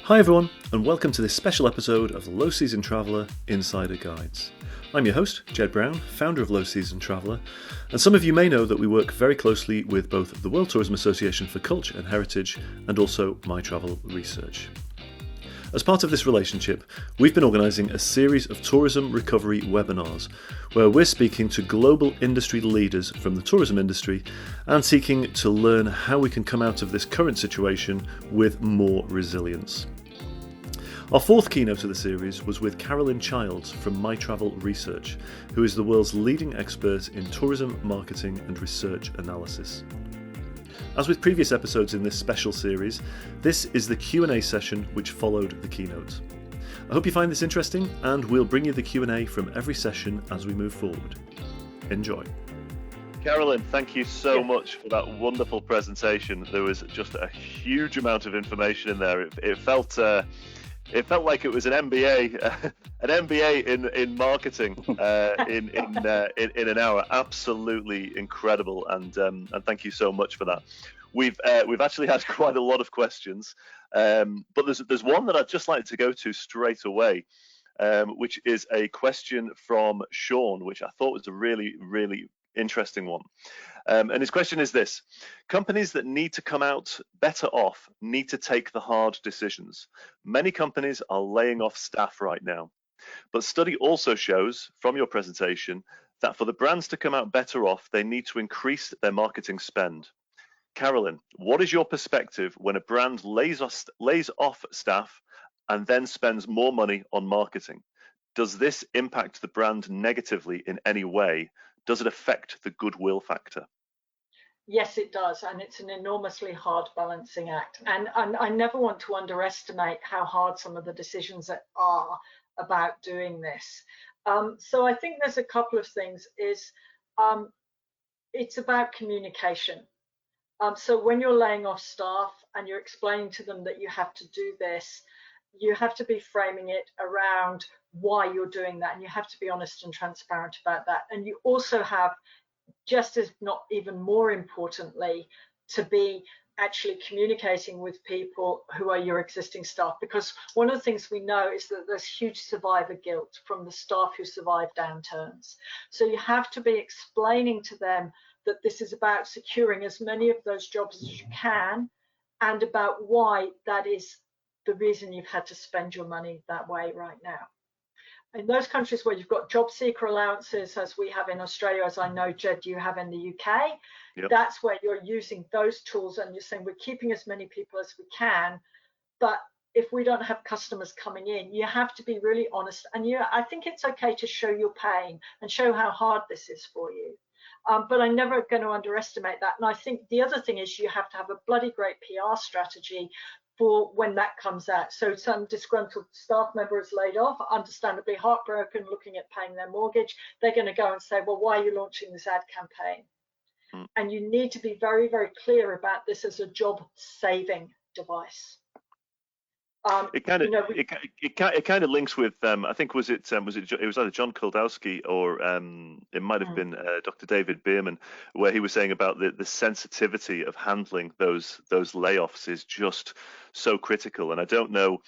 Hi everyone, and welcome to this special episode of the Low Season Traveller Insider Guides. I'm your host, Jed Brown, founder of Low Season Traveller, and some of you may know that we work very closely with both the World Tourism Association for Culture and Heritage and also My Travel Research. As part of this relationship, we've been organising a series of tourism recovery webinars where we're speaking to global industry leaders from the tourism industry and seeking to learn how we can come out of this current situation with more resilience. Our fourth keynote of the series was with Carolyn Childs from My Travel Research, who is the world's leading expert in tourism marketing and research analysis. As with previous episodes in this special series, this is the Q&A session which followed the keynote. I hope you find this interesting, and we'll bring you the Q&A from every session as we move forward. Enjoy. Carolyn, thank you so much for that wonderful presentation. There was just a huge amount of information in there. It felt like it was an MBA, in marketing in an hour. Absolutely incredible, and thank you so much for that. We've actually had quite a lot of questions, but there's one that I'd just like to go to straight away, which is a question from Sean, which I thought was a really interesting one. And his question is this: companies that need to come out better off need to take the hard decisions. Many companies are laying off staff right now, but study also shows from your presentation that for the brands to come out better off, they need to increase their marketing spend. Carolyn, what is your perspective when a brand lays off staff and then spends more money on marketing? Does this impact the brand negatively in any way? Does it affect the goodwill factor? Yes, it does, and it's an enormously hard balancing act. And I never want to underestimate how hard some of the decisions are about doing this. So I think there's a couple of things. It's about communication. So when you're laying off staff and you're explaining to them that you have to do this, you have to be framing it around why you're doing that, and you have to be honest and transparent about that. And you also have, just as not even more importantly, to be actually communicating with people who are your existing staff, because one of the things we know is that there's huge survivor guilt from the staff who survive downturns. So you have to be explaining to them that this is about securing as many of those jobs as you can, and about why that is the reason you've had to spend your money that way right now. In those countries where you've got job seeker allowances, as we have in Australia, as I know, Jed, you have in the UK, yep. That's where you're using those tools and you're saying we're keeping as many people as we can, but if we don't have customers coming in, you have to be really honest. And I think it's okay to show your pain and show how hard this is for you. But I'm never going to underestimate that. And I think the other thing is you have to have a bloody great PR strategy for when that comes out. So some disgruntled staff member is laid off, understandably heartbroken, looking at paying their mortgage. They're going to go and say, well, why are you launching this ad campaign? And you need to be very clear about this as a job-saving device. It kind of links with I think it was either John Kuldowski or it might have been Dr. David Bierman, where he was saying about the sensitivity of handling those layoffs is just so critical. And I don't know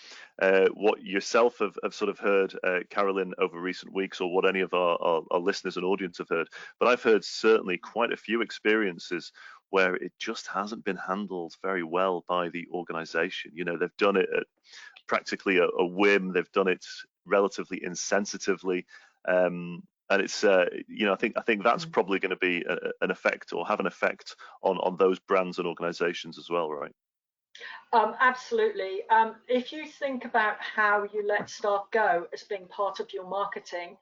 what yourself have sort of heard, Carolyn, over recent weeks, or what any of our listeners and audience have heard, but I've heard certainly quite a few experiences where it just hasn't been handled very well by the organization. You know, they've done it at practically a whim. They've done it relatively insensitively. And it's, I think that's probably going to be an effect, or have an effect on those brands and organizations as well, right? Absolutely. If you think about how you let staff go as being part of your marketing,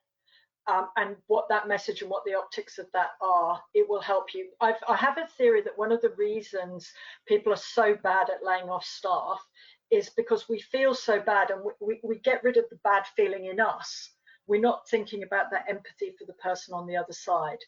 and what that message and what the optics of that are, it will help you. I have a theory that one of the reasons people are so bad at laying off staff is because we feel so bad, and we get rid of the bad feeling in us. We're not thinking about that empathy for the person on the other side.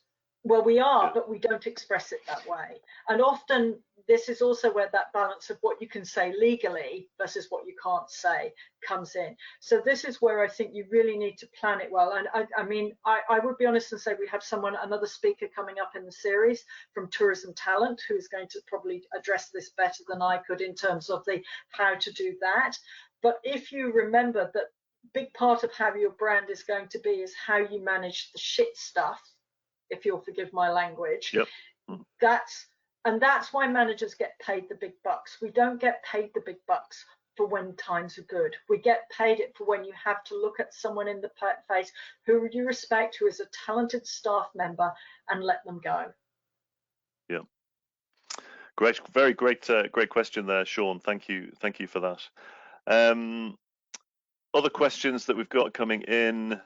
Well, we are, but we don't express it that way. And often this is also where that balance of what you can say legally versus what you can't say comes in. So this is where I think you really need to plan it well. And I would be honest and say we have another speaker coming up in the series from Tourism Talent, who is going to probably address this better than I could in terms of the how to do that. But if you remember that big part of how your brand is going to be is how you manage the shit stuff, if you'll forgive my language. Yep. That's why managers get paid the big bucks. We don't get paid the big bucks for when times are good. We get paid it for when you have to look at someone in the face who you respect, who is a talented staff member, and let them go. Yeah. Great, very great, great question there, Sean. Thank you for that. Other questions that we've got coming in.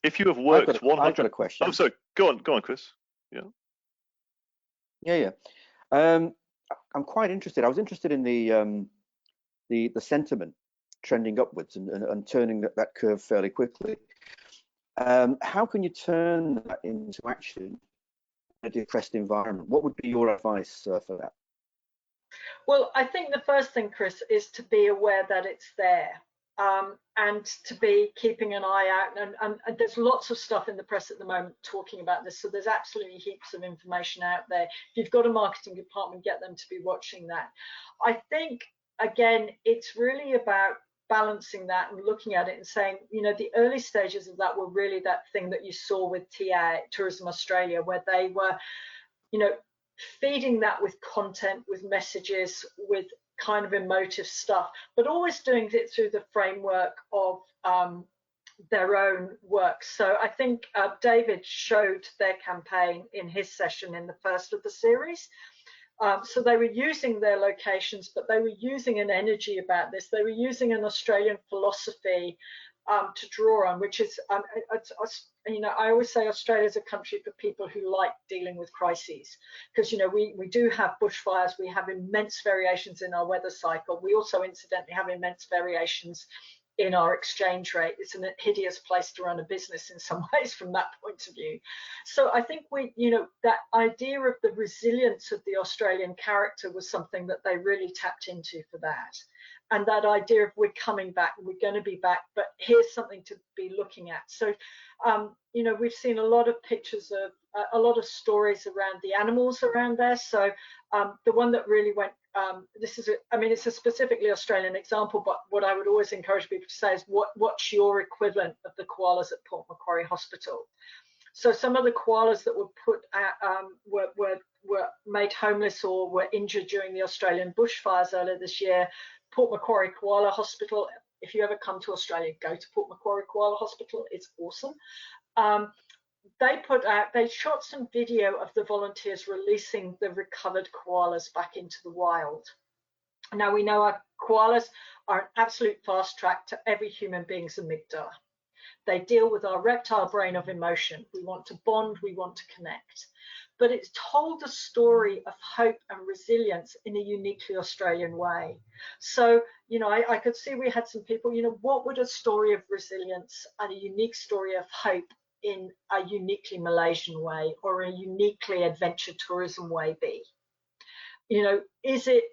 If you have worked 100, I've got a question. Oh, sorry. Go on, Chris. Yeah. Yeah. I'm quite interested. I was interested in the sentiment trending upwards and turning that curve fairly quickly. How can you turn that into action in a depressed environment? What would be your advice for that? Well, I think the first thing, Chris, is to be aware that it's there. And to be keeping an eye out, and there's lots of stuff in the press at the moment talking about this, so there's absolutely heaps of information out there. If you've got a marketing department, get them to be watching that. I think, again, it's really about balancing that and looking at it and saying, the early stages of that were really that thing that you saw with Tourism Australia, where they were, feeding that with content, with messages, with kind of emotive stuff, but always doing it through the framework of their own work. So I think David showed their campaign in his session in the first of the series. So they were using their locations, but they were using an energy about this. They were using an Australian philosophy to draw on, which is, I always say Australia is a country for people who like dealing with crises, because we do have bushfires, we have immense variations in our weather cycle. We also incidentally have immense variations in our exchange rate. It's a hideous place to run a business in some ways from that point of view. So I think that idea of the resilience of the Australian character was something that they really tapped into for that. And that idea of we're coming back, we're going to be back, but here's something to be looking at. So, we've seen a lot of pictures of a lot of stories around the animals around there. So the one that really went, it's a specifically Australian example, but what I would always encourage people to say is what's your equivalent of the koalas at Port Macquarie Hospital? So some of the koalas that were put at, were made homeless or were injured during the Australian bushfires earlier this year. Port Macquarie Koala Hospital. If you ever come to Australia, go to Port Macquarie Koala Hospital. It's awesome. They shot some video of the volunteers releasing the recovered koalas back into the wild. Now we know our koalas are an absolute fast track to every human being's amygdala. They deal with our reptile brain of emotion. We want to bond, we want to connect. But it's told a story of hope and resilience in a uniquely Australian way. So, I could see we had some people, what would a story of resilience and a unique story of hope in a uniquely Malaysian way or a uniquely adventure tourism way be? Is it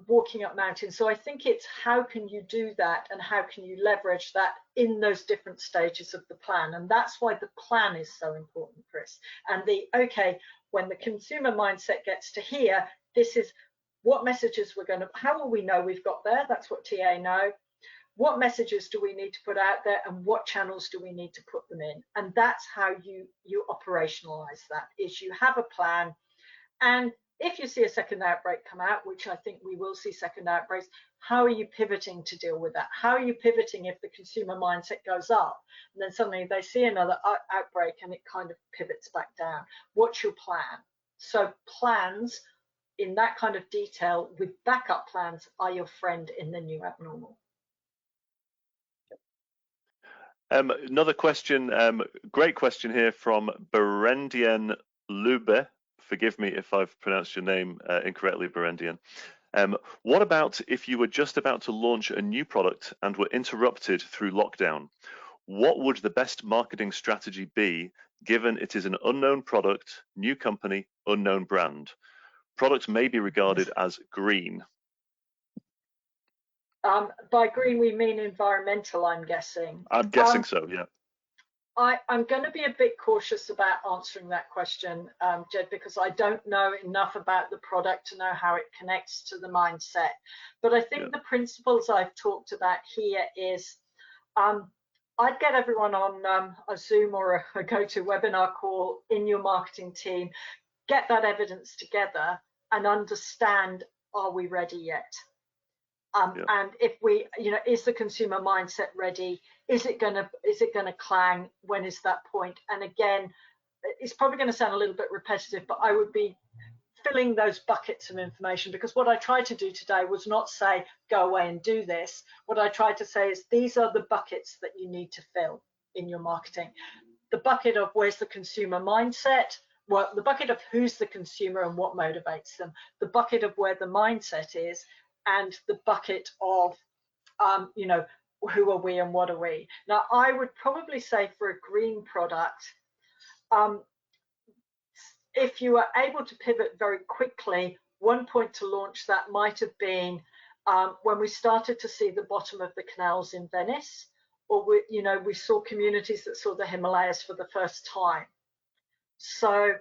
walking up mountains? So I think it's how can you do that and how can you leverage that in those different stages of the plan? And that's why the plan is so important, Chris. And when the consumer mindset gets to here, this is what messages how will we know we've got there? That's what TA know. What messages do we need to put out there and what channels do we need to put them in? And that's how you operationalize that, is you have a plan. And if you see a second outbreak come out, which I think we will see second outbreaks, how are you pivoting to deal with that? How are you pivoting if the consumer mindset goes up and then suddenly they see another outbreak and it kind of pivots back down? What's your plan? So plans in that kind of detail with backup plans are your friend in the new abnormal. Another question, great question here from Berendian Lube. Forgive me if I've pronounced your name incorrectly, Berendian. What about if you were just about to launch a new product and were interrupted through lockdown? What would the best marketing strategy be, given it is an unknown product, new company, unknown brand? Product may be regarded as green. By green, we mean environmental, I'm guessing. I'm guessing so, yeah. I'm going to be a bit cautious about answering that question, Jed, because I don't know enough about the product to know how it connects to the mindset. But I think the principles I've talked about here is I'd get everyone on a Zoom or a GoToWebinar call in your marketing team, get that evidence together and understand, are we ready yet? And if we, is the consumer mindset ready? Is it gonna clang? When is that point? And again, it's probably going to sound a little bit repetitive, but I would be filling those buckets of information, because what I tried to do today was not say go away and do this. What I tried to say is these are the buckets that you need to fill in your marketing. The bucket of where's the consumer mindset? Well, the bucket of who's the consumer and what motivates them. The bucket of where the mindset is, and the bucket of, who are we and what are we? Now, I would probably say for a green product, if you are able to pivot very quickly, one point to launch that might have been when we started to see the bottom of the canals in Venice, or we saw communities that saw the Himalayas for the first time. So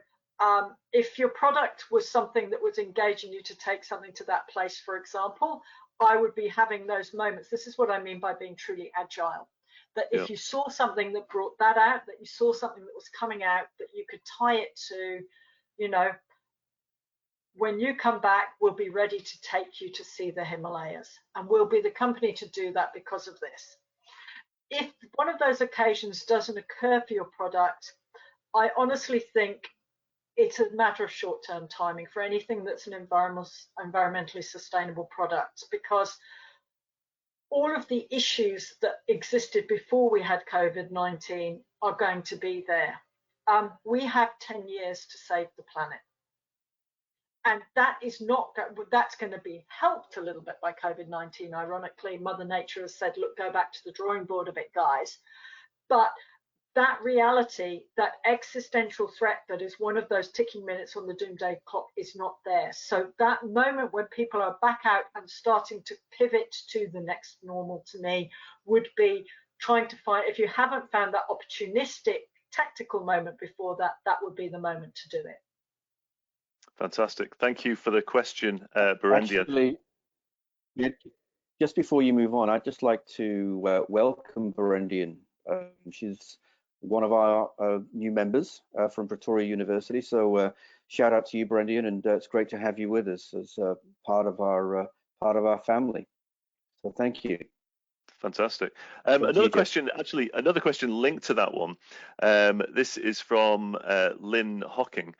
if your product was something that was engaging you to take something to that place, for example, I would be having those moments. This is what I mean by being truly agile. That if you saw something that brought that out, that you saw something that was coming out, that you could tie it to, when you come back, we'll be ready to take you to see the Himalayas. And we'll be the company to do that because of this. If one of those occasions doesn't occur for your product, I honestly think it's a matter of short-term timing for anything that's an environmentally sustainable product, because all of the issues that existed before we had COVID-19 are going to be there. We have 10 years to save the planet. And that's going to be helped a little bit by COVID-19. Ironically, Mother Nature has said, look, go back to the drawing board a bit, guys. But that reality, that existential threat that is one of those ticking minutes on the doomsday clock is not there. So that moment when people are back out and starting to pivot to the next normal, to me, would be trying to find, if you haven't found that opportunistic tactical moment before that, that would be the moment to do it. Fantastic. Thank you for the question, Berendia. Actually, just before you move on, I'd just like to welcome Berendian. She's one of our new members from Pretoria University. So shout out to you, Berendian, and it's great to have you with us as part of our family. So thank you. Fantastic. Another question linked to that one. This is from Lynn Hocking.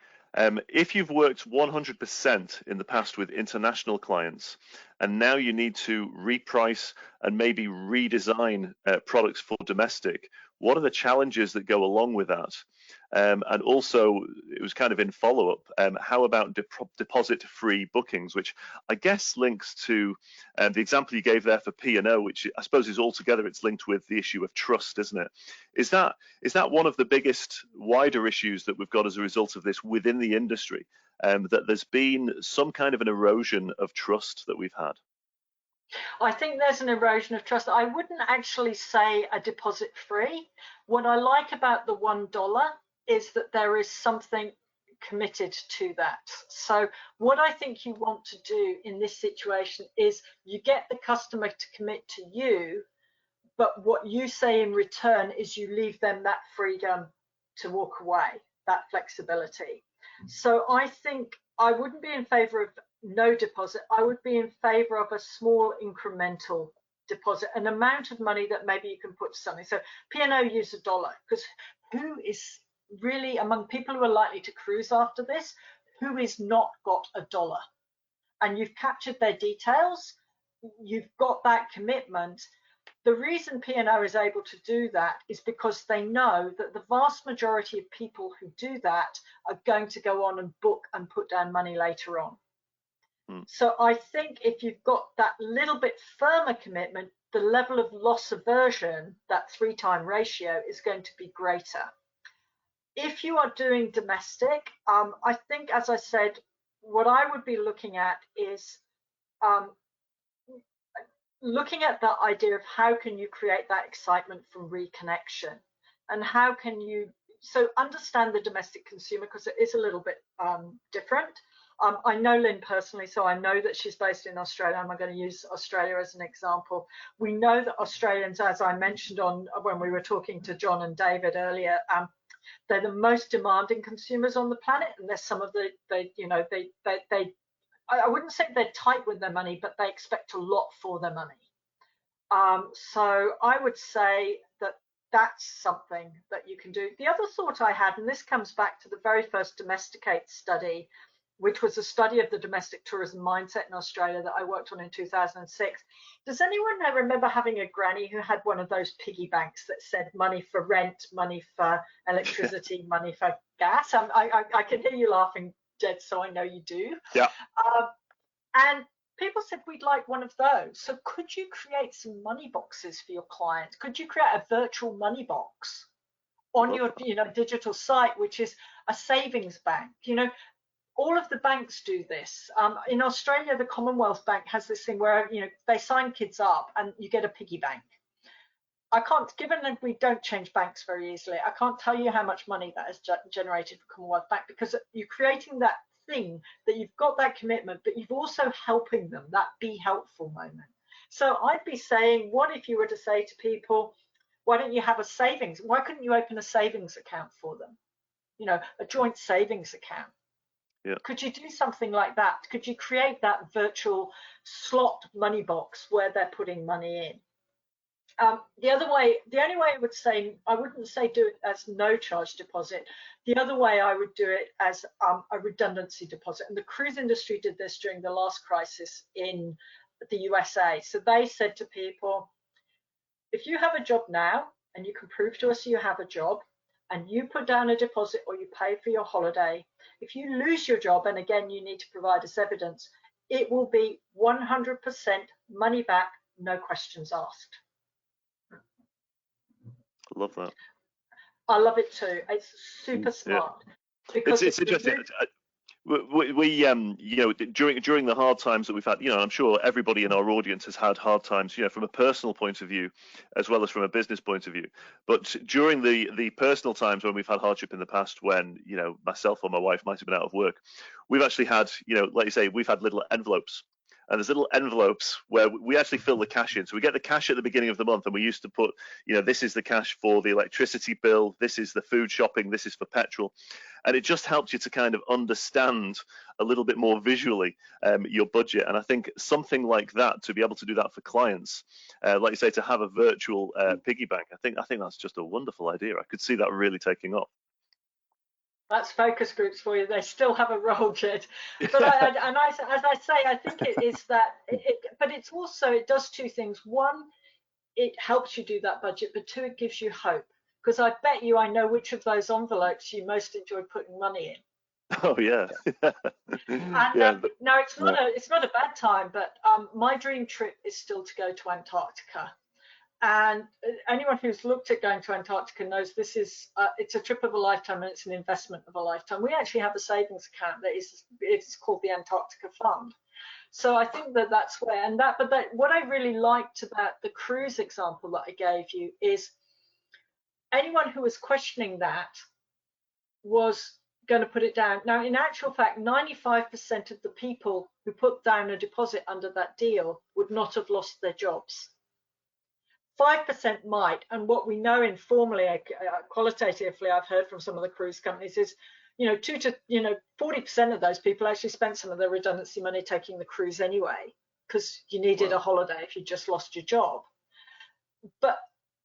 If you've worked 100% in the past with international clients, and now you need to reprice and maybe redesign products for domestic, what are the challenges that go along with that? And also, it was kind of in follow-up, how about deposit-free bookings, which I guess links to the example you gave there for P&O, which I suppose is altogether, it's linked with the issue of trust, isn't it? Is that one of the biggest, wider issues that we've got as a result of this within the industry, that there's been some kind of an erosion of trust that we've had? I think there's an erosion of trust. I wouldn't actually say a deposit free. What I like about the $1 is that there is something committed to that. So what I think you want to do in this situation is you get the customer to commit to you, but what you say in return is you leave them that freedom to walk away, that flexibility. So I think I wouldn't be in favor of no deposit. I would be in favor of a small incremental deposit, an amount of money that maybe you can put to something. So P&O use $1, because who is really, among people who are likely to cruise after this, who is not got $1? And you've captured their details, you've got that commitment. The reason P&O is able to do that is because they know that the vast majority of people who do that are going to go on and book and put down money later on. So I think if you've got that little bit firmer commitment, the level of loss aversion, that 3-time ratio, is going to be greater. If you are doing domestic, I think, as I said, what I would be looking at is looking at the idea of how can you create that excitement from reconnection. and how can you understand the domestic consumer, because it is a little bit different. I know Lynn personally, so I know that she's based in Australia. I'm going to use Australia as an example. We know that Australians, as I mentioned when we were talking to John and David earlier, they're the most demanding consumers on the planet, and they're some of I wouldn't say they're tight with their money, but they expect a lot for their money. So I would say that that's something that you can do. The other thought I had, and this comes back to the very first Domesticate study, which was a study of the domestic tourism mindset in Australia that I worked on in 2006. Does anyone remember having a granny who had one of those piggy banks that said money for rent, money for electricity, money for gas? I can hear you laughing, Jed, so I know you do. Yeah. And people said, we'd like one of those. So could you create some money boxes for your clients? Could you create a virtual money box on your digital site, which is a savings bank? All of the banks do this. In Australia, the Commonwealth Bank has this thing where they sign kids up and you get a piggy bank. I can't, given that we don't change banks very easily, I can't tell you how much money that has generated for Commonwealth Bank, because you're creating that thing that you've got that commitment, but you've also helping them, that be helpful moment. So I'd be saying, what if you were to say to people, why don't you have a savings? Why couldn't you open a savings account for them? A joint savings account. Yeah. Could you do something like that? Could you create that virtual slot money box where they're putting money in? The only way I would say, I wouldn't say do it as no charge deposit. The other way I would do it as a redundancy deposit. And the cruise industry did this during the last crisis in the USA. So they said to people, if you have a job now and you can prove to us you have a job, and you put down a deposit or you pay for your holiday, if you lose your job, and again, you need to provide us evidence, it will be 100% money back, no questions asked. I love that. I love it too. It's super smart. Yeah. Because it's interesting. We during the hard times that we've had, I'm sure everybody in our audience has had hard times, from a personal point of view as well as from a business point of view. But during the personal times when we've had hardship in the past, when myself or my wife might have been out of work, we've actually had, like you say, we've had little envelopes. And there's little envelopes where we actually fill the cash in. So we get the cash at the beginning of the month, and we used to put, this is the cash for the electricity bill, this is the food shopping, this is for petrol. And it just helps you to kind of understand a little bit more visually your budget. And I think something like that, to be able to do that for clients, like you say, to have a virtual piggy bank, I think that's just a wonderful idea. I could see that really taking off. That's focus groups for you. They still have a role, Jed. But as I say, I think it is that. But it's also, it does two things. One, it helps you do that budget, but two, it gives you hope. Because I bet you I know which of those envelopes you most enjoy putting money in. Oh yeah. And no, it's not a bad time. But my dream trip is still to go to Antarctica. And anyone who's looked at going to Antarctica knows this is it's a trip of a lifetime, and it's an investment of a lifetime. We actually have a savings account that it's called the Antarctica Fund. So I think that's where, what I really liked about the cruise example that I gave you is anyone who was questioning that was going to put it down. Now, in actual fact, 95% of the people who put down a deposit under that deal would not have lost their jobs. 5% might, and what we know informally, qualitatively, I've heard from some of the cruise companies is, 40% of those people actually spent some of their redundancy money taking the cruise anyway, because you needed a holiday if you just lost your job. But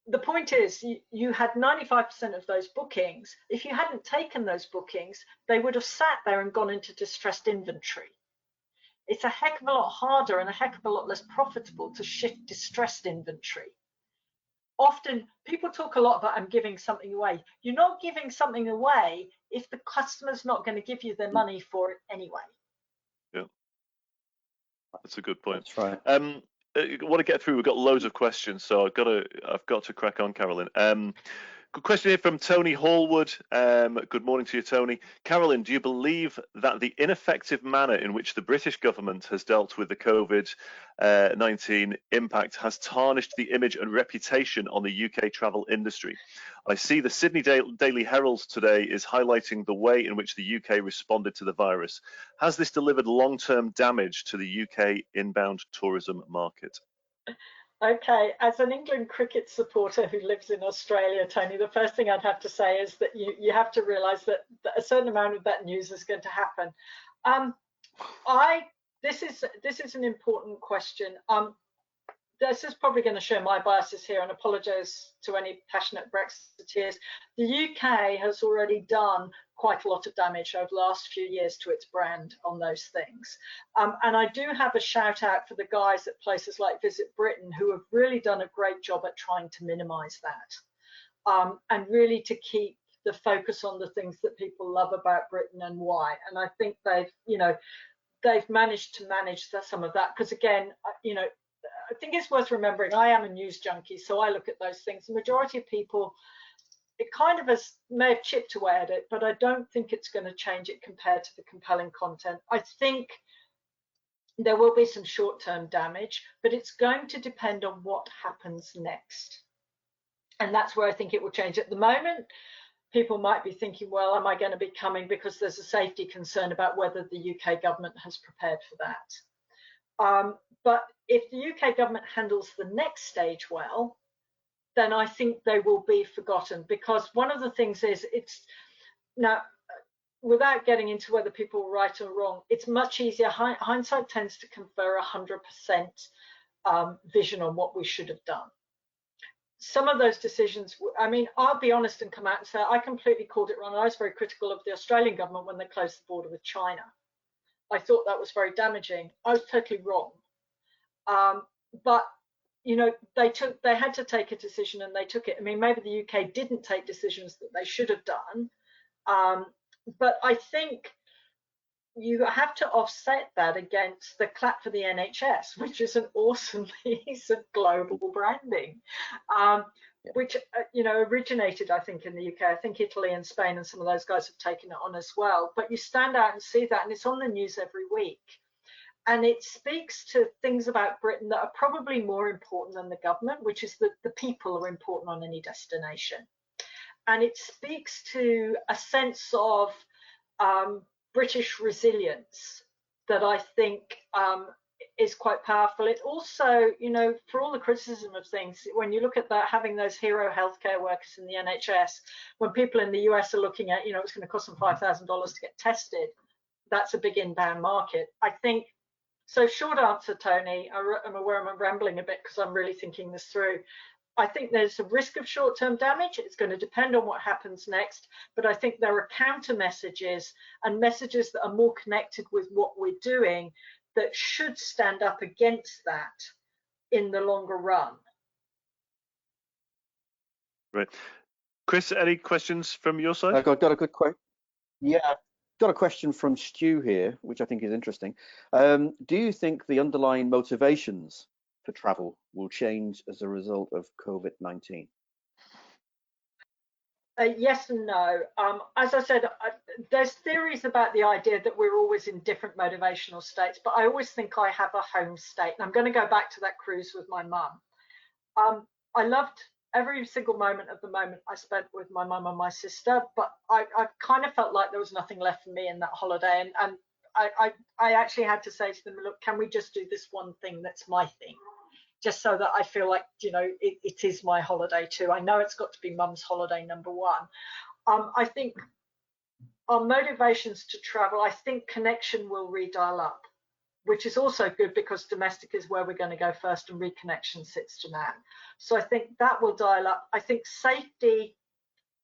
the point is, you had 95% of those bookings. If you hadn't taken those bookings, they would have sat there and gone into distressed inventory. It's a heck of a lot harder and a heck of a lot less profitable to shift distressed inventory. Often people talk a lot about I'm giving something away. You're not giving something away if the customer's not going to give you their money for it anyway. Yeah, that's a good point. That's right. I want to get through. We've got loads of questions, so I've got to crack on, Carolyn. Good question here from Tony Hallwood. Good morning to you, Tony. Carolyn, do you believe that the ineffective manner in which the British government has dealt with the COVID-19 impact has tarnished the image and reputation on the UK travel industry? I see the Sydney Daily Herald today is highlighting the way in which the UK responded to the virus. Has this delivered long-term damage to the UK inbound tourism market? Okay, as an England cricket supporter who lives in Australia, Tony, the first thing I'd have to say is that you have to realise that a certain amount of that news is going to happen. This is an important question. This is probably going to show my biases here, and apologise to any passionate Brexiteers. The UK has already done quite a lot of damage over the last few years to its brand on those things. And I do have a shout out for the guys at places like Visit Britain who have really done a great job at trying to minimise that and really to keep the focus on the things that people love about Britain and why. And I think they've managed to manage some of that, because again, I think it's worth remembering I am a news junkie, so I look at those things. The majority of people, it kind of may have chipped away at it, but I don't think it's going to change it compared to the compelling content. I think there will be some short-term damage, but it's going to depend on what happens next. And that's where I think it will change. At the moment, people might be thinking, well, am I going to be coming because there's a safety concern about whether the UK government has prepared for that. But if the UK government handles the next stage well, then I think they will be forgotten, because one of the things is now, without getting into whether people are right or wrong, it's much easier. Hindsight tends to confer 100% vision on what we should have done. Some of those decisions, I mean, I'll be honest and come out and say I completely called it wrong. I was very critical of the Australian government when they closed the border with China. I thought that was very damaging. I was totally wrong. But they had to take a decision, and they took it. I mean, maybe the UK didn't take decisions that they should have done, but I think you have to offset that against the clap for the NHS, which is an awesome piece of global branding, which originated, I think, in the UK. I think Italy and Spain and some of those guys have taken it on as well. But you stand out and see that, and it's on the news every week. And it speaks to things about Britain that are probably more important than the government, which is that the people are important on any destination. And it speaks to a sense of British resilience that I think is quite powerful. It also, for all the criticism of things, when you look at that, having those hero healthcare workers in the NHS, when people in the US are looking at, it's going to cost them $5,000 to get tested, that's a big inbound market. I think. So short answer, Tony, I'm aware I'm rambling a bit because I'm really thinking this through. I think there's a risk of short-term damage. It's going to depend on what happens next, but I think there are counter messages and messages that are more connected with what we're doing that should stand up against that in the longer run. Right. Chris, any questions from your side? I've got a good question. Yeah. Got a question from Stu here, which I think is interesting. Do you think the underlying motivations for travel will change as a result of COVID-19? Yes and no. As I said, there's theories about the idea that we're always in different motivational states, but I always think I have a home state. And I'm going to go back to that cruise with my mum. I loved every single moment of the moment I spent with my mum and my sister, but I kind of felt like there was nothing left for me in that holiday. And I actually had to say to them, look, can we just do this one thing that's my thing? Just so that I feel like, it is my holiday too. I know it's got to be mum's holiday number one. I think our motivations to travel, I think connection will redial up, which is also good because domestic is where we're going to go first and reconnection sits to that. So I think that will dial up. I think safety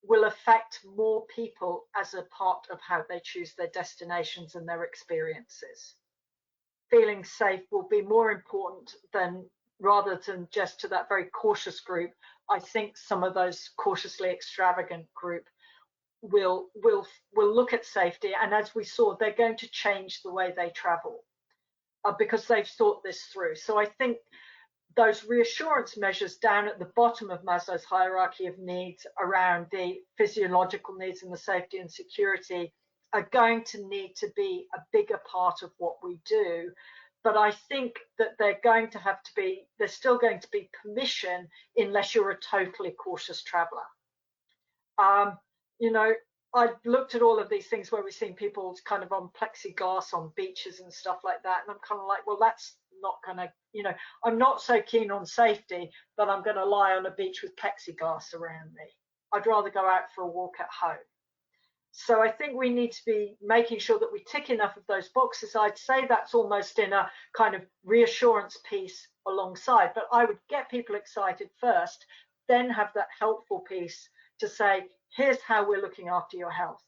will affect more people as a part of how they choose their destinations and their experiences. Feeling safe will be more important rather than just to that very cautious group. I think some of those cautiously extravagant group will look at safety, and as we saw, they're going to change the way they travel. Because they've thought this through. So I think those reassurance measures down at the bottom of Maslow's hierarchy of needs around the physiological needs and the safety and security are going to need to be a bigger part of what we do. But I think that there's still going to be permission unless you're a totally cautious traveller. I've looked at all of these things where we've seen people kind of on plexiglass on beaches and stuff like that. And I'm kind of like, well, that's not going to, I'm not so keen on safety that I'm going to lie on a beach with plexiglass around me. I'd rather go out for a walk at home. So I think we need to be making sure that we tick enough of those boxes. I'd say that's almost in a kind of reassurance piece alongside, but I would get people excited first, then have that helpful piece to say, here's how we're looking after your health.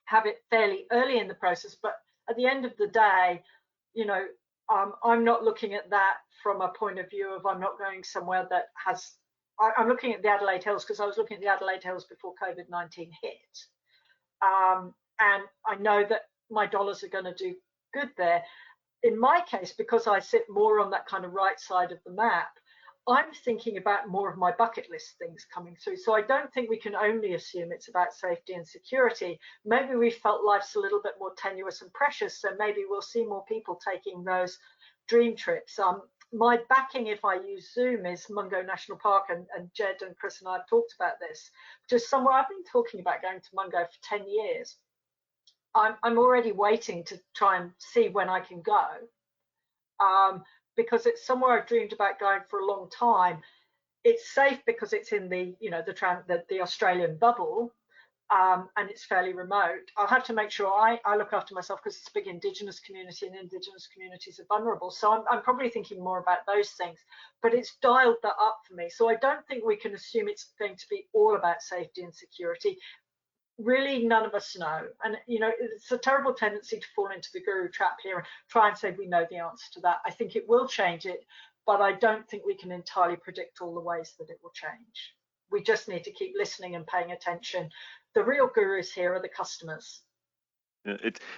Have it fairly early in the process, but at the end of the day, I'm not looking at that from a point of view of I'm not going somewhere that has, I'm looking at the Adelaide Hills because I was looking at the Adelaide Hills before COVID-19 hit. And I know that my dollars are going to do good there. In my case, because I sit more on that kind of right side of the map, I'm thinking about more of my bucket list things coming through. So I don't think we can only assume it's about safety and security. Maybe we felt life's a little bit more tenuous and precious, so maybe we'll see more people taking those dream trips. My backing, if I use Zoom, is Mungo National Park, and Jed and Chris and I have talked about this, which is somewhere I've been talking about going to Mungo for 10 years. I'm already waiting to try and see when I can go. Because it's somewhere I've dreamed about going for a long time. It's safe because it's in the the Australian bubble, and it's fairly remote. I'll have to make sure I look after myself because it's a big Indigenous community and Indigenous communities are vulnerable. So I'm probably thinking more about those things, but it's dialed that up for me. So I don't think we can assume it's going to be all about safety and security. Really, none of us know. And, it's a terrible tendency to fall into the guru trap here and try and say we know the answer to that. I think it will change it, but I don't think we can entirely predict all the ways that it will change. We just need to keep listening and paying attention. The real gurus here are the customers.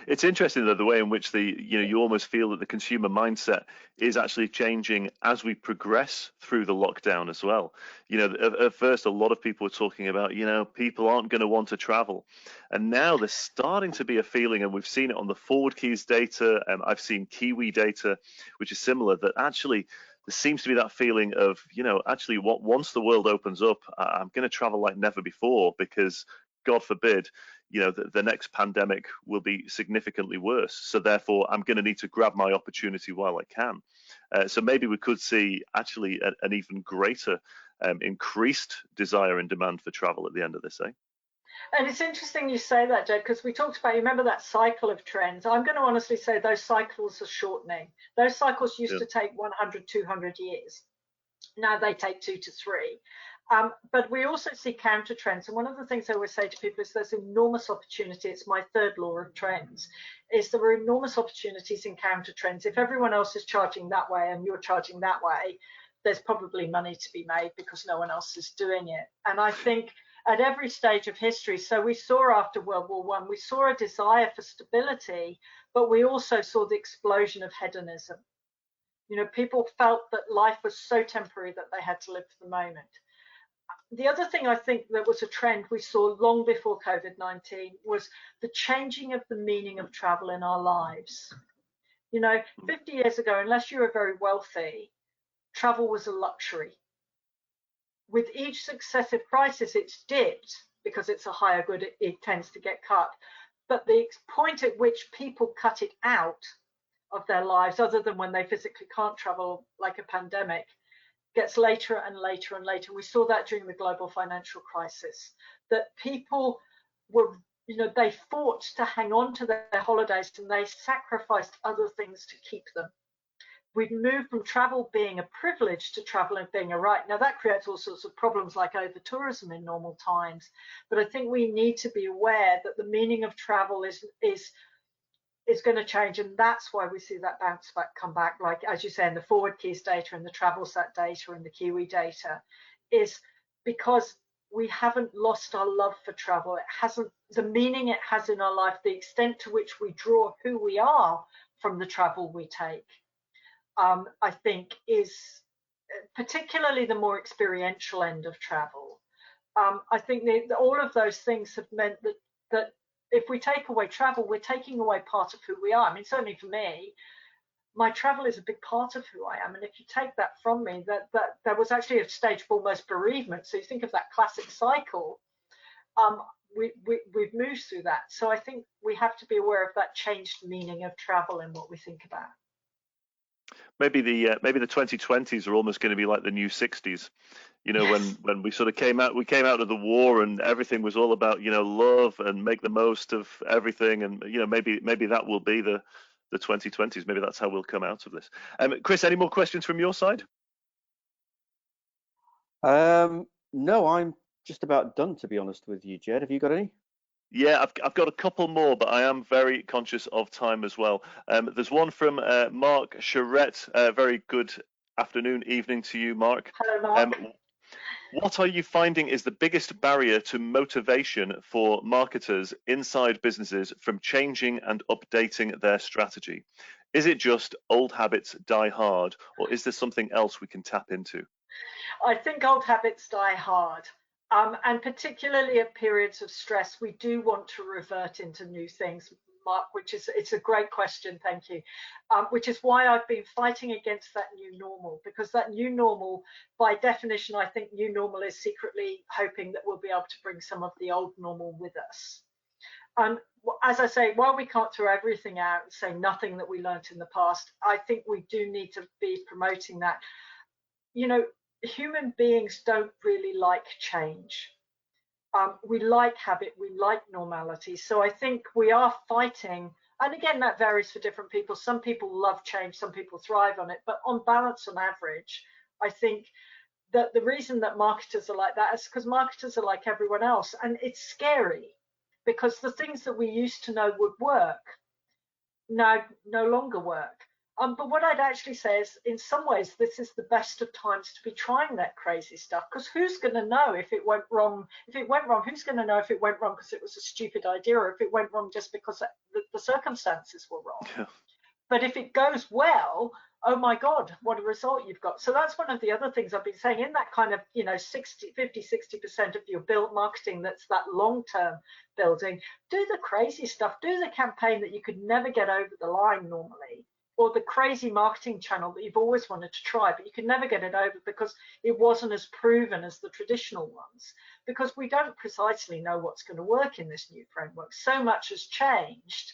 It's interesting, though, the way in which you almost feel that the consumer mindset is actually changing as we progress through the lockdown as well. At first, a lot of people were talking about, people aren't going to want to travel. And now there's starting to be a feeling, and we've seen it on the Forward Keys data, and I've seen Kiwi data, which is similar, that actually there seems to be that feeling of, actually once the world opens up, I'm going to travel like never before because, God forbid, the next pandemic will be significantly worse. So therefore, I'm going to need to grab my opportunity while I can. So maybe we could see actually an even greater increased desire and demand for travel at the end of this, eh? And it's interesting you say that, Jed, because we talked about, you remember that cycle of trends. I'm going to honestly say those cycles are shortening. Those cycles used to take 100, 200 years. Now they take 2 to 3. But we also see counter trends. And one of the things I always say to people is there's enormous opportunity. It's my third law of trends, is there are enormous opportunities in counter trends. If everyone else is charging that way and you're charging that way, there's probably money to be made because no one else is doing it. And I think at every stage of history, so we saw after World War I, we saw a desire for stability, but we also saw the explosion of hedonism. People felt that life was so temporary that they had to live for the moment. The other thing I think that was a trend we saw long before COVID-19 was the changing of the meaning of travel in our lives. 50 years ago, unless you were very wealthy, travel was a luxury. With each successive crisis, it's dipped because it's a higher good, it tends to get cut. But the point at which people cut it out of their lives, other than when they physically can't travel like a pandemic, gets later and later and later. We saw that during the global financial crisis, that people were, they fought to hang on to their holidays and they sacrificed other things to keep them. We've moved from travel being a privilege to travel and being a right. Now that creates all sorts of problems like over tourism in normal times. But I think we need to be aware that the meaning of travel is going to change, and that's why we see that bounce back come back, like as you say in the Forward Keys data and the TravelSat data and the Kiwi data, is because we haven't lost our love for travel. It hasn't, the meaning it has in our life, the extent to which we draw who we are from the travel we take, I think is particularly the more experiential end of travel. I think all of those things have meant that if we take away travel, we're taking away part of who we are. I mean, certainly for me, my travel is a big part of who I am. And if you take that from me, that there was actually a stage of almost bereavement. So you think of that classic cycle. We've moved through that. So I think we have to be aware of that changed meaning of travel and what we think about. Maybe the 2020s are almost going to be like the new 60s. You know, Yes. when we sort of came out of the war and everything was all about, you know, love and make the most of everything. And, you know, maybe that will be the 2020s. Maybe that's how we'll come out of this. Chris, any more questions from your side? No, I'm just about done, to be honest with you, Jed. Have you got any? Yeah, I've got a couple more, but I am very conscious of time as well. There's one from Mark Charette. Very good afternoon, evening to you, Mark. Hello, Mark. What are you finding is the biggest barrier to motivation for marketers inside businesses from changing and updating their strategy? Is it just old habits die hard, or is there something else we can tap into? I think old habits die hard. And particularly at periods of stress, we do want to revert into new things, Mark, it's a great question, thank you. Which is why I've been fighting against that new normal, because that new normal, by definition, I think new normal is secretly hoping that we'll be able to bring some of the old normal with us. As I say, while we can't throw everything out and say nothing that we learnt in the past, I think we do need to be promoting that. You know, human beings don't really like change. We like habit, we like normality. So I think we are fighting, and again, that varies for different people. Some people love change, some people thrive on it, but on balance, on average, I think that the reason that marketers are like that is because marketers are like everyone else, and it's scary because the things that we used to know would work now no longer work. But what I'd actually say is, in some ways, this is the best of times to be trying that crazy stuff, because who's going to know if it went wrong? If it went wrong, who's going to know if it went wrong because it was a stupid idea, or if it went wrong just because the circumstances were wrong? Yeah. But if it goes well, oh my God, what a result you've got. So that's one of the other things I've been saying in that kind of, 50-60% of your build marketing, that's that long-term building. Do the crazy stuff, do the campaign that you could never get over the line normally, or the crazy marketing channel that you've always wanted to try, but you could never get it over because it wasn't as proven as the traditional ones, because we don't precisely know what's going to work in this new framework. So much has changed.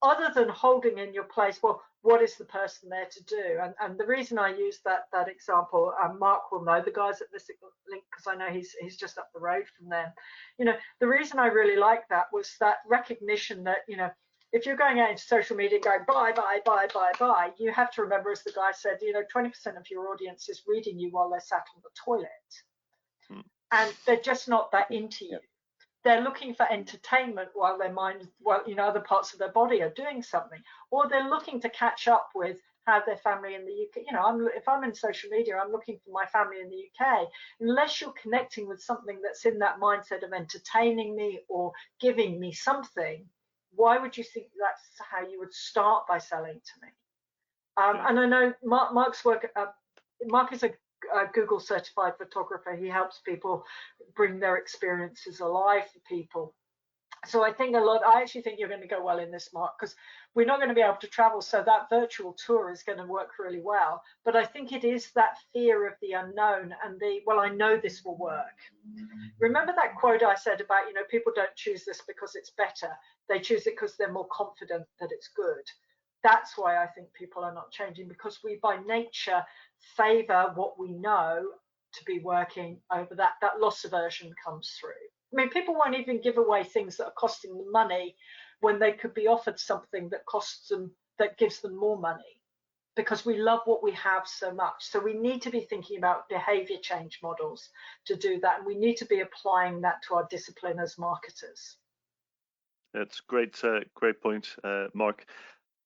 Other than holding in your place, well, what is the person there to do? And the reason I use that example, Mark will know, the guys at This Link, because I know he's just up the road from them. The reason I really like that was that recognition that, if you're going out into social media going buy, you have to remember, as the guy said, 20% of your audience is reading you while they're sat on the toilet. And they're just not that into you. They're looking for entertainment while their mind, other parts of their body are doing something, or they're looking to catch up with how their family in the UK. If I'm in social media, I'm looking for my family in the UK. Unless you're connecting with something that's in that mindset of entertaining me or giving me something, why would you think that's how you would start by selling to me? And I know Mark's work. Mark is a Google certified photographer. He helps people bring their experiences alive for people. So I actually think you're going to go well in this, Mark, because we're not going to be able to travel. So that virtual tour is going to work really well. But I think it is that fear of the unknown and I know this will work. Remember that quote I said about, people don't choose this because it's better. They choose it because they're more confident that it's good. That's why I think people are not changing, because we by nature favor what we know to be working over that loss aversion comes through. I mean, people won't even give away things that are costing them money when they could be offered something that gives them more money, because we love what we have so much. So we need to be thinking about behavior change models to do that, and we need to be applying that to our discipline as marketers. That's great point, Mark.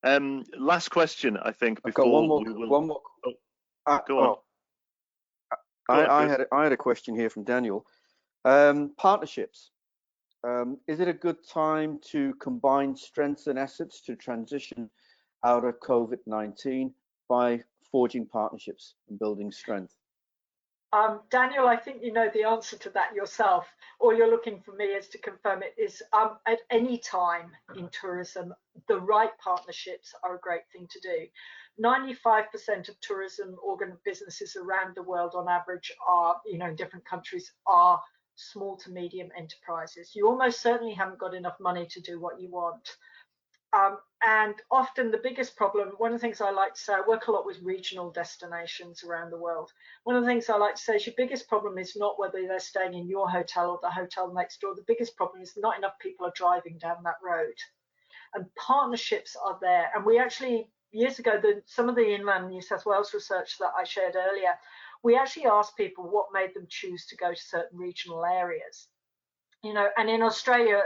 Last question, I think. I've got one more. Go on. I had a question here from Daniel. Partnerships. Is it a good time to combine strengths and assets to transition out of COVID-19 by forging partnerships and building strength? Daniel, I think you know the answer to that yourself. All you're looking for me is to confirm it is at any time in tourism, the right partnerships are a great thing to do. 95% of tourism businesses around the world on average are, in different countries, are small to medium enterprises. You almost certainly haven't got enough money to do what you want. And often the biggest problem, one of the things I like to say, I work a lot with regional destinations around the world. One of the things I like to say is your biggest problem is not whether they're staying in your hotel or the hotel next door. The biggest problem is not enough people are driving down that road. And partnerships are there. And we actually, years ago, some of the Inland New South Wales research that I shared earlier, we actually asked people what made them choose to go to certain regional areas. And in Australia,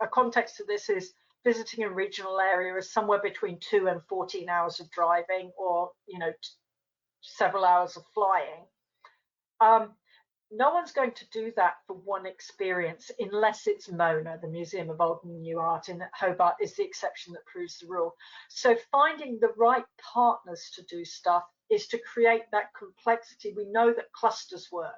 a context to this is visiting a regional area is somewhere between 2 and 14 hours of driving, or several hours of flying. No one's going to do that for one experience unless it's Mona, the Museum of Old and New Art in Hobart is the exception that proves the rule. So finding the right partners to do stuff is to create that complexity. We know that clusters work.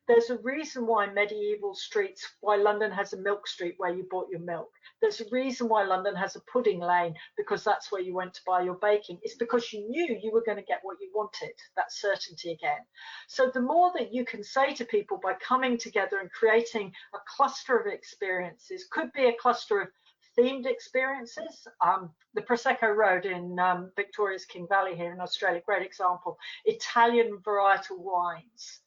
There's a reason why medieval streets, why London has a milk street where you bought your milk. There's a reason why London has a pudding lane, because that's where you went to buy your baking. It's because you knew you were going to get what you wanted, that certainty again. So the more that you can say to people by coming together and creating a cluster of experiences, could be a cluster of themed experiences. The Prosecco Road in Victoria's King Valley here in Australia, great example. Italian varietal wines.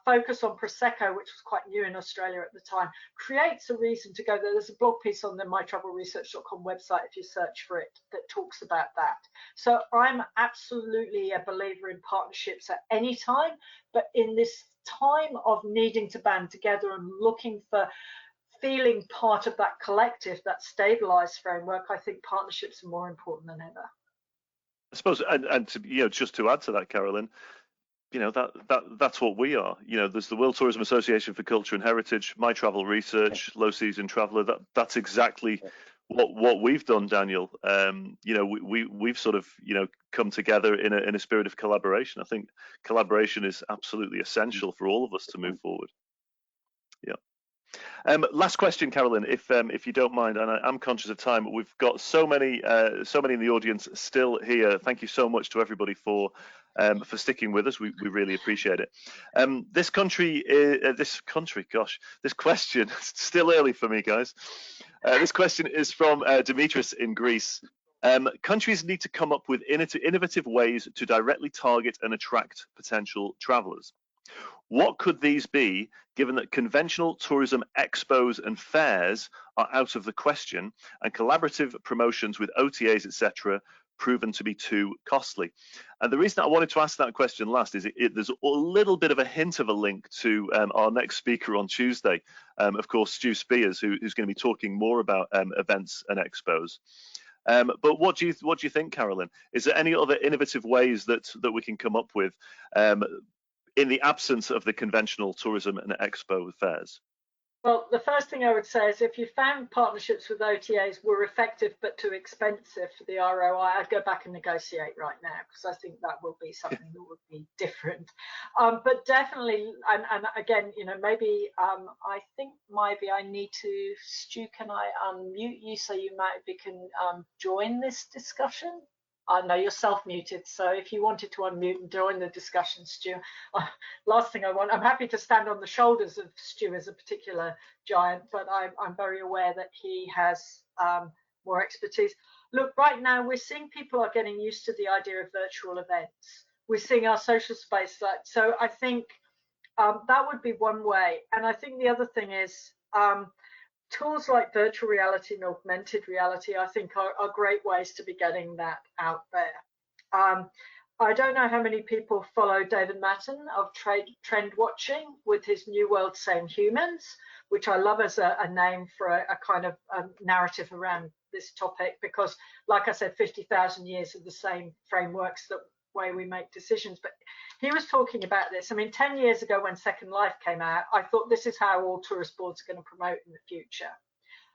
Focus on Prosecco, which was quite new in Australia at the time, creates a reason to go there. There's a blog piece on the mytravelresearch.com website, if you search for it, that talks about that. So I'm absolutely a believer in partnerships at any time, but in this time of needing to band together and looking for feeling part of that collective, that stabilized framework, I think partnerships are more important than ever. I suppose, and to, just to add to that, Carolyn, that's what we are. There's the World Tourism Association for Culture and Heritage, My Travel Research, Low Season Traveller. That's exactly what we've done, Daniel. We've sort of come together in a spirit of collaboration. I think collaboration is absolutely essential for all of us to move forward. Yeah. Last question, Carolyn, if you don't mind, and I'm conscious of time. We've got so many in the audience still here. Thank you so much to everybody for sticking with us. We really appreciate it. This question, it's still early for me, guys. This question is from Dimitris in Greece. Countries need to come up with innovative ways to directly target and attract potential travellers. What could these be, given that conventional tourism expos and fairs are out of the question and collaborative promotions with OTAs, etc., proven to be too costly? And the reason I wanted to ask that question last is there's a little bit of a hint of a link to our next speaker on Tuesday, of course, Stu Spears, who's going to be talking more about events and expos. But what do you think, Carolyn? Is there any other innovative ways that we can come up with in the absence of the conventional tourism and expo fairs? Well, the first thing I would say is if you found partnerships with OTAs were effective but too expensive for the ROI, I'd go back and negotiate right now, because I think that will be something that would be different. But definitely, and again, maybe I think maybe I need to, Stu, can I unmute you so you can join this discussion? I know you're self-muted, so if you wanted to unmute and join the discussion, Stu, last thing I'm happy to stand on the shoulders of Stu as a particular giant, but I'm very aware that he has more expertise. Look, right now we're seeing people are getting used to the idea of virtual events. We're seeing our social space, so I think that would be one way. And I think the other thing is, tools like virtual reality and augmented reality, I think, are great ways to be getting that out there. I don't know how many people follow David Matten of Trend Watching with his New World Same Humans, which I love as a name for a kind of narrative around this topic, because, like I said, 50,000 years of the same frameworks, that way we make decisions. But he was talking about this. I mean, 10 years ago when Second Life came out, I thought this is how all tourist boards are going to promote in the future.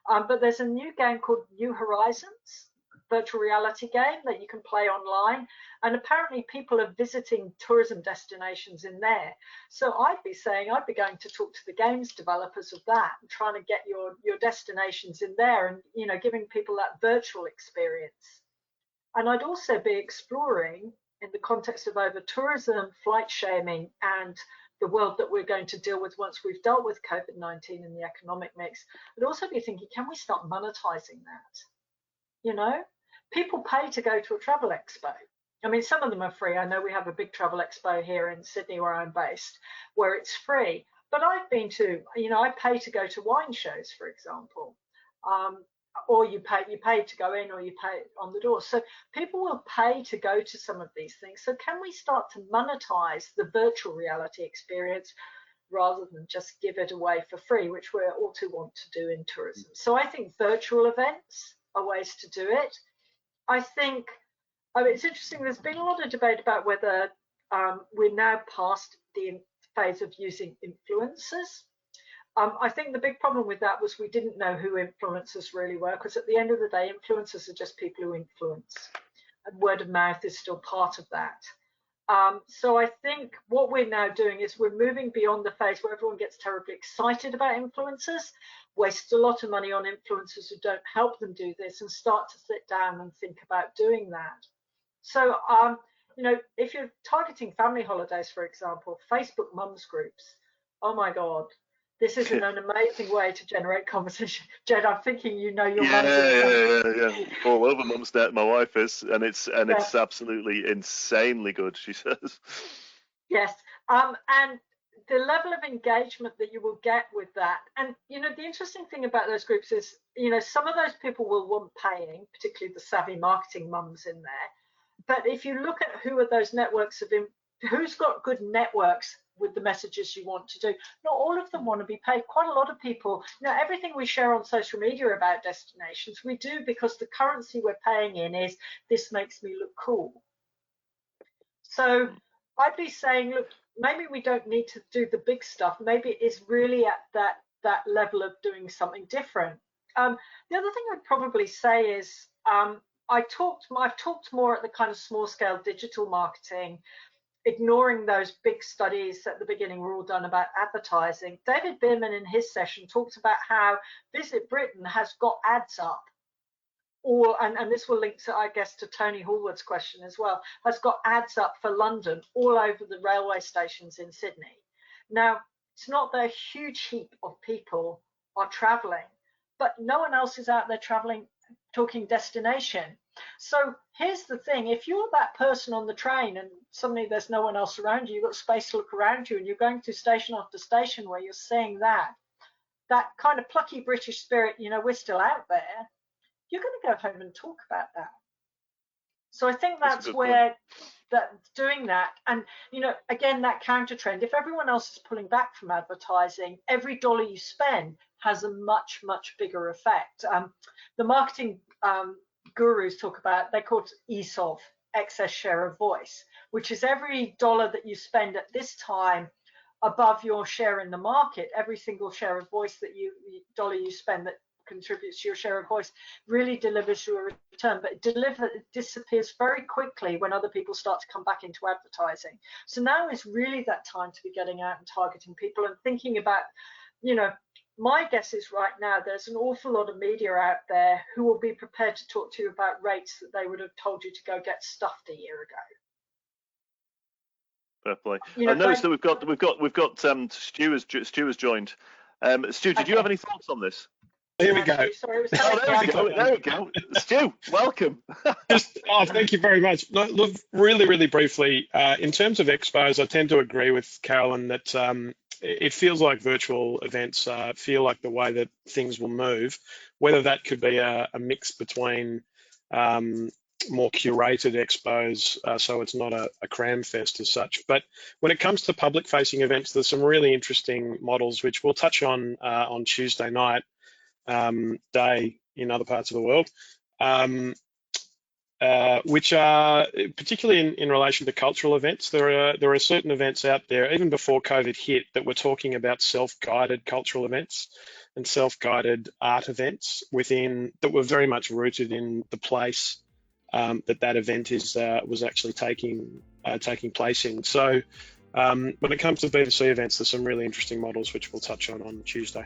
But there's a new game called New Horizons, virtual reality game that you can play online, and apparently people are visiting tourism destinations in there. So I'd be going to talk to the games developers of that and trying to get your destinations in there, and giving people that virtual experience. And I'd also be exploring, in the context of over tourism, flight shaming, and the world that we're going to deal with once we've dealt with COVID-19 and the economic mix, I'd also be thinking, can we start monetizing that? People pay to go to a travel expo. I mean, some of them are free. I know we have a big travel expo here in Sydney, where I'm based, where it's free. But I've been to, I pay to go to wine shows, for example. Or you pay to go in, or you pay on the door. So people will pay to go to some of these things. So can we start to monetize the virtual reality experience rather than just give it away for free, which we all too want to do in tourism? So I think virtual events are ways to do it. I think it's interesting. There's been a lot of debate about whether we're now past the phase of using influencers. I think the big problem with that was we didn't know who influencers really were, because at the end of the day, influencers are just people who influence, and word of mouth is still part of that. So I think what we're now doing is we're moving beyond the phase where everyone gets terribly excited about influencers, waste a lot of money on influencers who don't help them do this, and start to sit down and think about doing that. So, if you're targeting family holidays, for example, Facebook mums groups, oh my God, this is an amazing way to generate conversation. Jed, I'm thinking your mum. Yeah. All over mum's net, my wife is, and it's absolutely insanely good, she says. Yes, and the level of engagement that you will get with that, and the interesting thing about those groups is, some of those people will want paying, particularly the savvy marketing mums in there. But if you look at who are those networks who's got good networks with the messages you want to do, not all of them want to be paid. Quite a lot of people, everything we share on social media about destinations, we do because the currency we're paying in is, this makes me look cool. So I'd be saying, look, maybe we don't need to do the big stuff. Maybe it's really at that level of doing something different. The other thing I'd probably say is, I've talked more at the kind of small scale digital marketing, ignoring those big studies at the beginning were all done about advertising. David Bierman in his session talked about how Visit Britain has got ads up, and this will link to, I guess, to Tony Hallwood's question as well, has got ads up for London all over the railway stations in Sydney. Now, it's not that a huge heap of people are traveling, but no one else is out there traveling, talking destination. So here's the thing, if you're that person on the train and suddenly there's no one else around you, you've got space to look around you, and you're going through station after station where you're seeing that kind of plucky British spirit, we're still out there, you're going to go home and talk about that. So I think that's where doing that, and again, that counter trend, if everyone else is pulling back from advertising, every dollar you spend has a much, much bigger effect. The marketing gurus talk about, they call it ESOV, excess share of voice, which is every dollar that you spend at this time above your share in the market, every single share of voice dollar you spend that contributes to your share of voice really delivers you a return, but it disappears very quickly when other people start to come back into advertising. So now is really that time to be getting out and targeting people and thinking about, my guess is right now there's an awful lot of media out there who will be prepared to talk to you about rates that they would have told you to go get stuffed a year ago. Fair play. I noticed that we've got Stu has joined. Stu, did you have any thoughts on this? Here we go. Sorry, there we go. Stu, welcome. Thank you very much. Look, really, really briefly, in terms of expos, I tend to agree with Carolyn that it feels like virtual events feel like the way that things will move, whether that could be a mix between more curated expos, so it's not a cram fest as such. But when it comes to public-facing events, there's some really interesting models, which we'll touch on Tuesday night day in other parts of the world. which are particularly in relation to cultural events. There are certain events out there, even before COVID hit, that were talking about self-guided cultural events and self-guided art events that were very much rooted in the place that event was actually taking place in. So when it comes to B2C events, there's some really interesting models which we'll touch on Tuesday.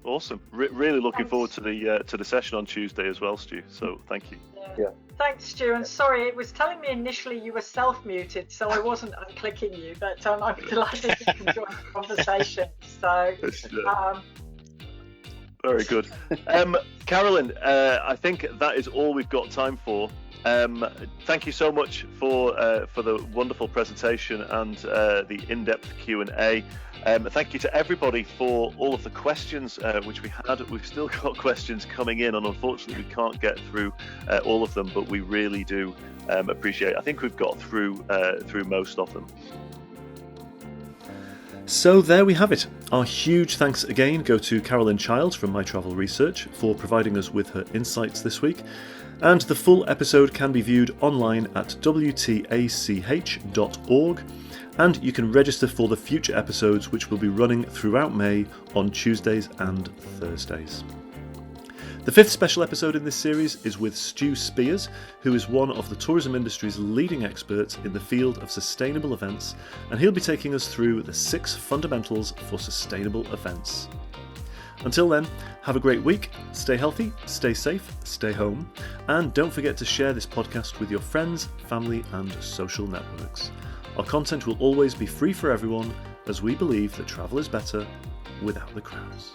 Awesome. Really looking forward to the session on Tuesday as well, Stu. So thank you. Yeah. Thanks, Stu. And sorry, it was telling me initially you were self-muted, so I wasn't unclicking you. But I'm delighted you can join the conversation. So. Very good. Carolyn, I think that is all we've got time for. Thank you so much for the wonderful presentation and the in-depth Q&A. Thank you to everybody for all of the questions which we had. We've still got questions coming in, and unfortunately we can't get through all of them, but we really do appreciate it. I think we've got through most of them. So there we have it. Our huge thanks again go to Carolyn Childs from My Travel Research for providing us with her insights this week. And the full episode can be viewed online at wtach.org, and you can register for the future episodes which will be running throughout May on Tuesdays and Thursdays. The fifth special episode in this series is with Stu Spears, who is one of the tourism industry's leading experts in the field of sustainable events, and he'll be taking us through the 6 fundamentals for sustainable events. Until then, have a great week, stay healthy, stay safe, stay home, and don't forget to share this podcast with your friends, family, and social networks. Our content will always be free for everyone, as we believe that travel is better without the crowds.